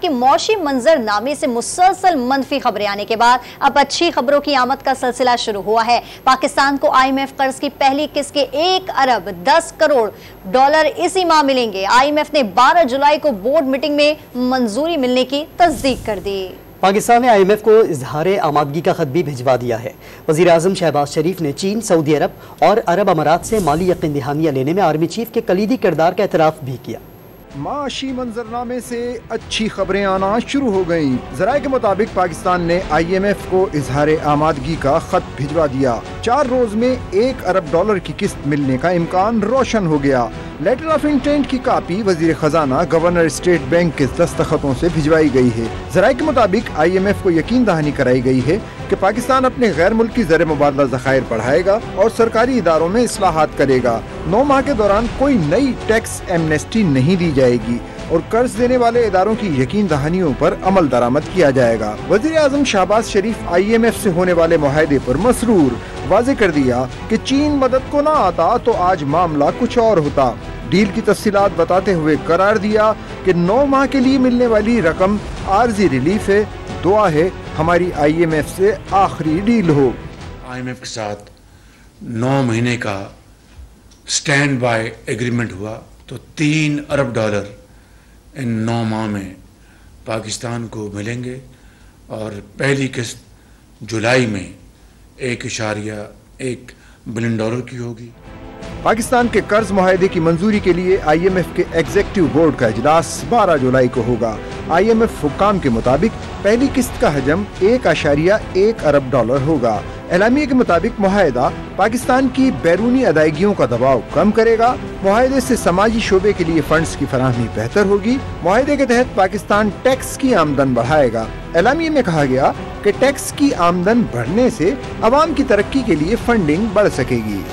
कि मौशी मंजर नामे से मुसलसल मनफी खबरें आने के बाद अब अच्छी खबरों की आमद का सिलसिला शुरू हुआ है। पाकिस्तान को IMF कर्ज की पहली किस्त के 1 अरब 10 करोड़ डॉलर इसी माह मिलेंगे। IMF ने 12 जुलाई को बोर्ड मीटिंग में मंजूरी मिलने की तस्दीक कर दी। पाकिस्तान ने IMF को इजहार आमादगी का खत भी भिजवा दिया है। वज़ीर आज़म शहबाज शरीफ ने चीन, सऊदी अरब और अरब अमारात से माली यकीन दहानियां लेने में आर्मी चीफ के कलीदी किरदार का एतराफ़ भी किया। माशी मंजरनामे से अच्छी खबरें आना शुरू हो गईं। ज़राए के मुताबिक पाकिस्तान ने IMF को इजहार आमादगी का खत भिजवा दिया। 4 रोज में 1 अरब डॉलर की किस्त मिलने का इम्कान रोशन हो गया। लेटर ऑफ इंटेंट की कापी वजीर खजाना, गवर्नर स्टेट बैंक के दस्तखतों से भिजवाई गई है। ज़राए के मुताबिक IMF को यकीन दहानी कराई गई है कि पाकिस्तान अपने गैर मुल्की ज़र मुबादला ज़खायर बढ़ाएगा और सरकारी इदारों में इस्लाहात करेगा। 9 माह के दौरान कोई नई टैक्स एमनेस्टी नहीं दी जाएगी और कर्ज देने वाले इदारों की यकीन दहानियों पर अमल दरामद किया जाएगा। वज़ीर आज़म शहबाज शरीफ IMF से होने वाले मुआहदे पर मसरूर, वाज़ेह कर दिया कि चीन मदद को ना आता तो आज मामला कुछ और होता। डील की तफसीलात बताते हुए करार दिया कि 9 माह के लिए मिलने वाली रकम आर्जी रिलीफ है। दुआ है हमारी IMF से आखिरी डील हो। IMF के साथ 9 महीने का स्टैंड बाय एग्रीमेंट हुआ तो 3 अरब डॉलर इन 9 माह में पाकिस्तान को मिलेंगे और पहली किस्त जुलाई में 1.1 बिलियन डॉलर की होगी। पाकिस्तान के कर्ज मुआहदे की मंजूरी के लिए IMF के एग्जीक्यूटिव बोर्ड का इजलास 12 जुलाई को होगा। IMF हुक्काम के मुताबिक पहली किस्त का हजम 1.1 अरब डॉलर होगा। एलामिया के मुताबिक मुआहदा पाकिस्तान की बैरूनी अदायगियों का दबाव कम करेगा। मुआहदे से समाजी शोबे के लिए फंड्स की फराहमी बेहतर होगी। मुआहदे के तहत पाकिस्तान टैक्स की आमदन बढ़ाएगा। एलामिया में कहा गया कि टैक्स की आमदन बढ़ने से अवाम की तरक्की के लिए फंडिंग बढ़ सकेगी।